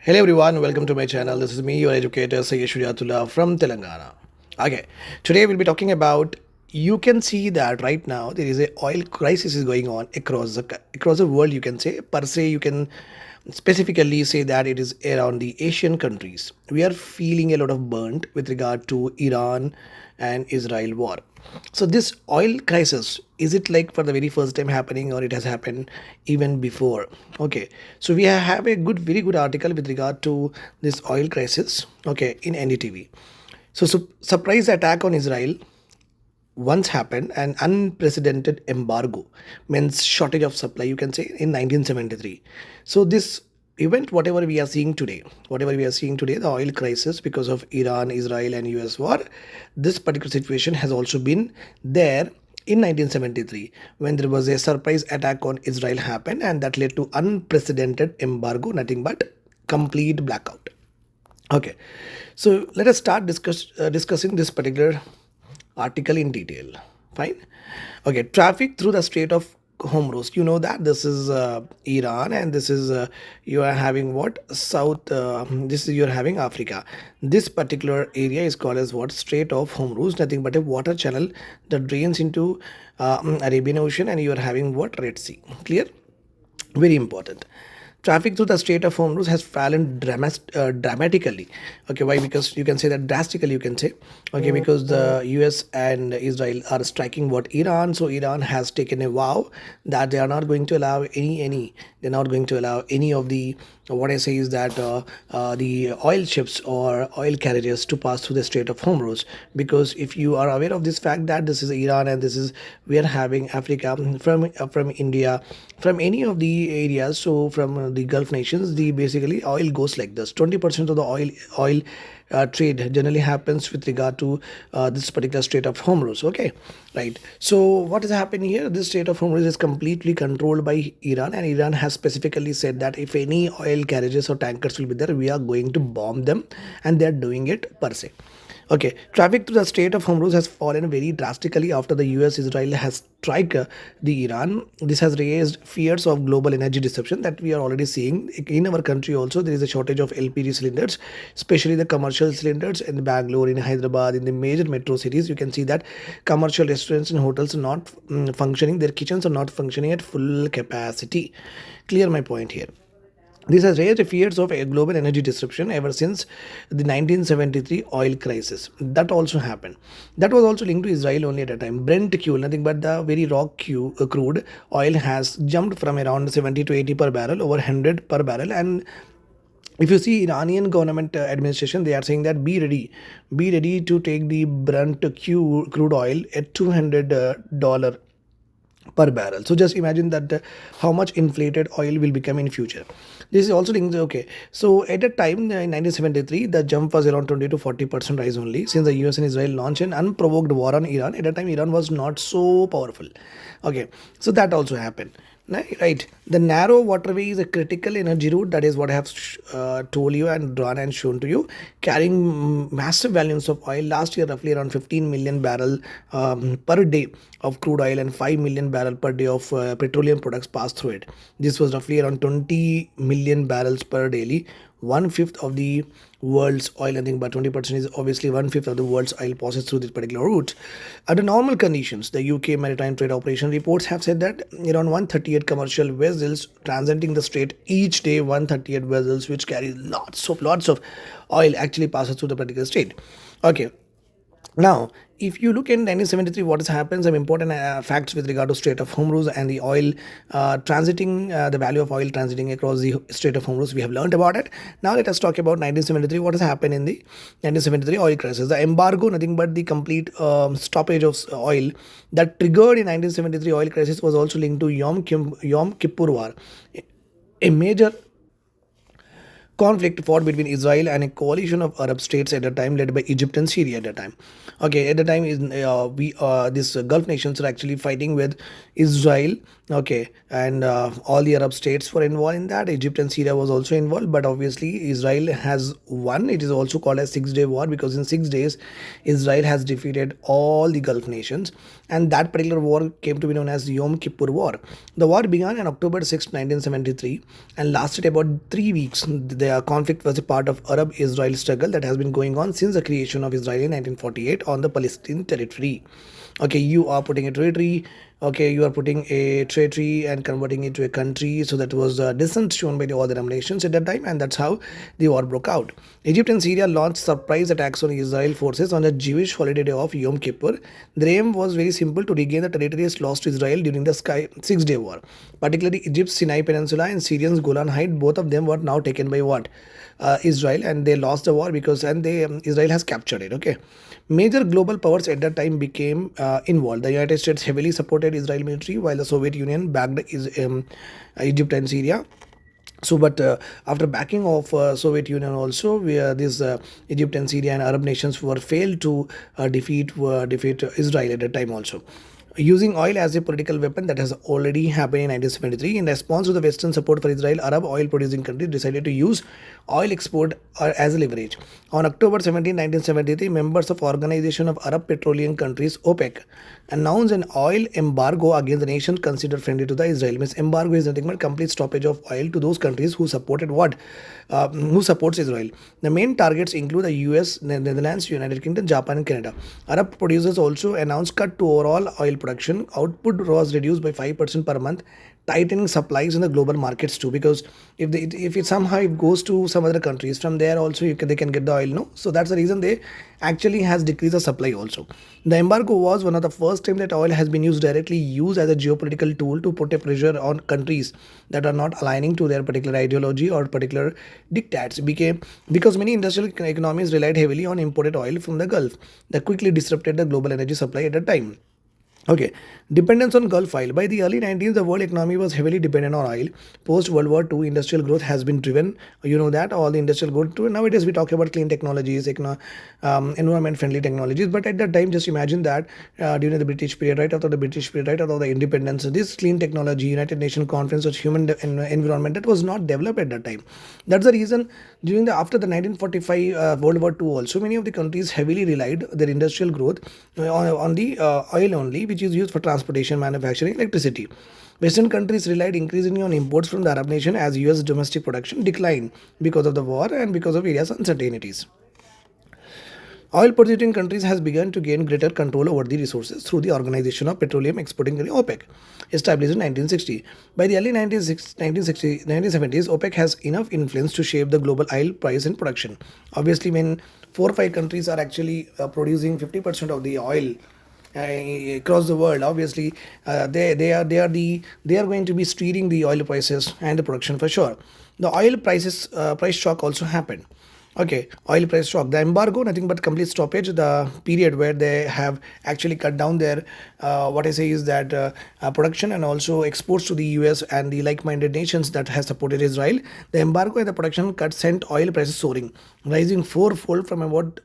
Hello everyone, welcome to my channel. This is me, your educator Sayyish Shujatullah from Telangana. Okay, today we'll be talking about. You can see that right now there is a oil crisis is going on across the world. You can say per se, you can specifically say that it is around the Asian countries. We are feeling a lot of burnt with regard to Iran and Israel war. So this oil crisis, is it like for the very first time happening, or it has happened even before? Okay, so we have a very good article with regard to this oil crisis. Okay, in NDTV. So surprise attack on Israel once happened, an unprecedented embargo means shortage of supply, you can say, in 1973. So this event, whatever we are seeing today, the oil crisis because of Iran, Israel and US war, this particular situation has also been there in 1973 when there was a surprise attack on Israel happened, and that led to unprecedented embargo, nothing but complete blackout. Okay, so let us start discussing this particular article in detail. Fine. Okay, traffic through the Strait of Hormuz. You know that this is Iran, and this is you are having what South. This is you are having Africa. This particular area is called as what Strait of Hormuz. Nothing but a water channel that drains into Arabian Ocean, and you are having what Red Sea. Clear? Very important. Traffic through the Strait of Hormuz has fallen dramatically. Okay, why? Because you can say that drastically. You can say, okay, because the U.S. and Israel are striking what Iran. So Iran has taken a vow that they are not going to allow any. They're not going to allow any of the. What I say is that the oil ships or oil carriages to pass through the Strait of Hormuz. Because if you are aware of this fact that this is Iran and this is we are having Africa from India, from any of the areas, so from the Gulf nations, the basically oil goes like this. 20% of the oil trade generally happens with regard to this particular Strait of Hormuz. Okay, right. So what is happening here? This Strait of Hormuz is completely controlled by Iran, and Iran has specifically said that if any oil carriages or tankers will be there, we are going to bomb them, and they are doing it per se. Okay, traffic through the Strait of Hormuz has fallen very drastically after the US Israel has struck the Iran. This has raised fears of global energy disruption that we are already seeing in our country. Also, there is a shortage of LPG cylinders, especially the commercial cylinders in Bangalore, in Hyderabad, in the major metro cities. You can see that commercial restaurants and hotels are not functioning; their kitchens are not functioning at full capacity. Clear my point here. This has raised fears of a global energy disruption ever since the 1973 oil crisis. That also happened. That was also linked to Israel only at a time. Brent fuel, nothing but the very raw crude oil, has jumped from around 70 to 80 per barrel, over 100 per barrel. And if you see Iranian government administration, they are saying that be ready to take the Brent crude oil at $200 per barrel. So just imagine that how much inflated oil will become in future. This is also linked. Okay, so at that time in 1973, the jump was around 20 to 40% rise only, since the US and Israel launched an unprovoked war on Iran. At that time, Iran was not so powerful. Okay, so that also happened. Right, the narrow waterway is a critical energy route. That is what I have told you and drawn and shown to you, carrying massive volumes of oil. Last year, roughly around 15 million barrel per day of crude oil and 5 million barrel per day of petroleum products passed through it. This was roughly around 20 million barrels per daily. 1/5 of the world's oil, I think, but 20% is obviously 1/5 of the world's oil passes through this particular route. Under normal conditions, the UK Maritime Trade Operation reports have said that around 138 commercial vessels transiting the strait each day. 138 vessels which carry lots of oil actually passes through the particular strait. Okay, now, if you look in 1973, what has happened, some important facts with regard to Strait of Hormuz and the oil transiting, the value of oil transiting across the Strait of Hormuz, we have learned about it. Now, let us talk about 1973, what has happened in the 1973 oil crisis. The embargo, nothing but the complete stoppage of oil that triggered in 1973 oil crisis, was also linked to Yom Kippur War, a major conflict fought between Israel and a coalition of Arab states at the time, led by Egypt and Syria at the time. Okay, at the time, is we these Gulf nations are actually fighting with Israel. Okay, and all the Arab states were involved in that. Egypt and Syria was also involved, but obviously Israel has won. It is also called a 6 day war because in 6 days, Israel has defeated all the Gulf nations, and that particular war came to be known as the Yom Kippur War. The war began on October 6, 1973, and lasted about 3 weeks. the conflict was a part of Arab-Israel struggle that has been going on since the creation of Israel in 1948 on the Palestinian territory. Okay, you are putting a territory. Okay, you are putting a territory and converting it to a country. So that was the dissent shown by the other nations at that time, and that's how the war broke out. Egypt and Syria launched surprise attacks on Israel forces on the Jewish holiday day of Yom Kippur. The aim was very simple: to regain the territories lost to Israel during the Six-Day War. Particularly Egypt's Sinai Peninsula and Syrian's Golan Heights, both of them were now taken by what? Israel, and they lost the war because Israel has captured it. Okay, major global powers at that time became involved. The United States heavily supported Israel military, while the Soviet Union backed Egypt and Syria. So, but after backing of Soviet Union also, where this Egypt and Syria and Arab nations were failed to defeat Israel at that time also. Using oil as a political weapon, that has already happened in 1973. In response to the Western support for Israel, Arab oil producing countries decided to use oil export as a leverage. On October 17, 1973, members of Organization of Arab Petroleum Countries (OPEC) announced an oil embargo against the nations considered friendly to the Israel. Means embargo is nothing but complete stoppage of oil to those countries who supported what, who supports Israel. The main targets include the U.S., Netherlands, United Kingdom, Japan, and Canada. Arab producers also announced cut to overall oil production. Output was reduced by 5% per month, tightening supplies in the global markets too. Because if it somehow it goes to some other countries, from there also they can get the oil. No, so that's the reason they actually has decreased the supply also. The embargo was one of the first time that oil has been used as a geopolitical tool to put a pressure on countries that are not aligning to their particular ideology or particular dictats. Became because many industrial economies relied heavily on imported oil from the Gulf that quickly disrupted the global energy supply at the time. Okay, dependence on Gulf oil. By the early 90s, the world economy was heavily dependent on oil. Post World War II, industrial growth has been driven. You know that all the industrial growth. Nowadays, we talk about clean technologies, environment-friendly technologies. But at that time, just imagine that during the British period, right after the British period, right after the independence, this clean technology, United Nations Conference on Human Environment, that was not developed at that time. That's the reason during the after the 1945 World War II, also many of the countries heavily relied their industrial growth on the oil only, which is used for transportation, manufacturing, electricity. Western countries relied increasingly on imports from the Arab nation as US domestic production declined because of the war and because of various uncertainties. Oil producing countries has begun to gain greater control over the resources through the Organization of Petroleum Exporting Countries (OPEC), established in 1960. By the early 1970s, OPEC has enough influence to shape the global oil price and production. Obviously, when 4 or 5 countries are actually producing 50% of the oil across the world, obviously they are going to be steering the oil prices and the production for sure. The oil price shock also happened. Okay, oil price shock. The embargo, nothing but complete stoppage. The period where they have actually cut down their, what I say is that production and also exports to the US and the like-minded nations that has supported Israel. The embargo and the production cut sent oil prices soaring, rising fourfold from about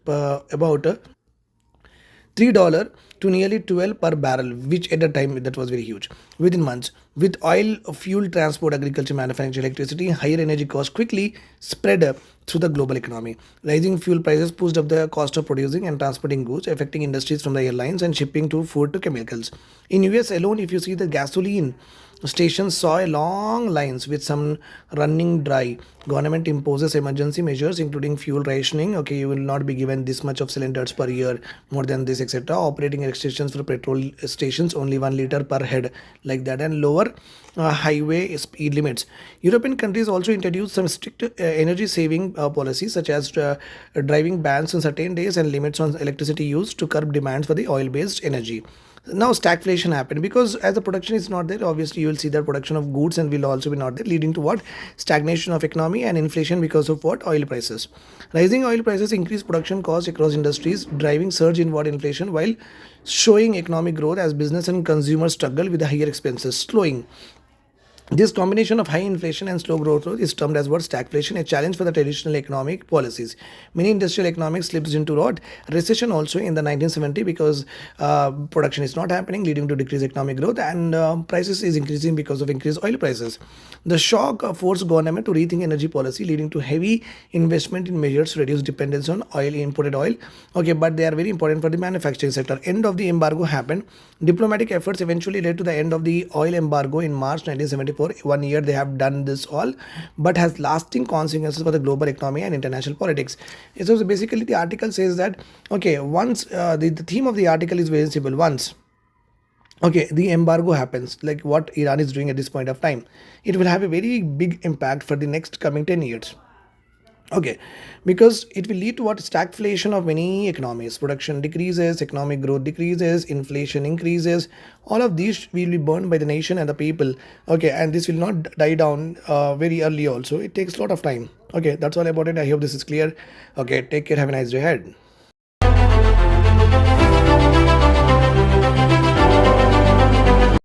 $3 to nearly 12 per barrel, which at the time that was very huge. Within months, with oil, fuel, transport, agriculture, manufacturing, electricity, higher energy costs quickly spread up through the global economy. Rising fuel prices pushed up the cost of producing and transporting goods, affecting industries from the airlines and shipping to food to chemicals. In US alone, if you see the gasoline stations saw long lines with some running dry. Government imposes emergency measures including fuel rationing. Okay, you will not be given this much of cylinders per year, more than this, etc. Operating restrictions for petrol stations, only 1 liter per head, like that, and lower highway speed limits. European countries also introduced some strict energy saving policies, such as driving bans on certain days and limits on electricity use to curb demands for the oil based energy. Now stagflation happened because as the production is not there, obviously you will see that production of goods and will also be not there, leading to what? Stagnation of economy and inflation because of what? Oil prices. Rising oil prices increase production costs across industries, driving surge in what? Inflation, while showing economic growth as business and consumers struggle with the higher expenses. Slowing this combination of high inflation and slow growth is termed as what? Stagflation, a challenge for the traditional economic policies. Many industrial economics slips into what? Recession also in the 1970 because production is not happening, leading to decreased economic growth, and prices is increasing because of increased oil prices. The shock forced government to rethink energy policy, leading to heavy investment in measures to reduce dependence on imported oil. Okay, but they are very important for the manufacturing sector. End of the embargo happened. Diplomatic efforts eventually led to the end of the oil embargo in March 1975. for 1 year they have done this all, but has lasting consequences for the global economy and international politics. So basically the article says that, okay, once the theme of the article is very simple. Once, okay, the embargo happens, like what Iran is doing at this point of time, it will have a very big impact for the next coming 10 years. Okay, because it will lead to what stagflation of many economies. Production decreases, economic growth decreases, inflation increases. All of these will be burned by the nation and the people. Okay, and this will not die down very early. Also, it takes a lot of time. Okay, that's all about it. I hope this is clear. Okay, take care. Have a nice day ahead.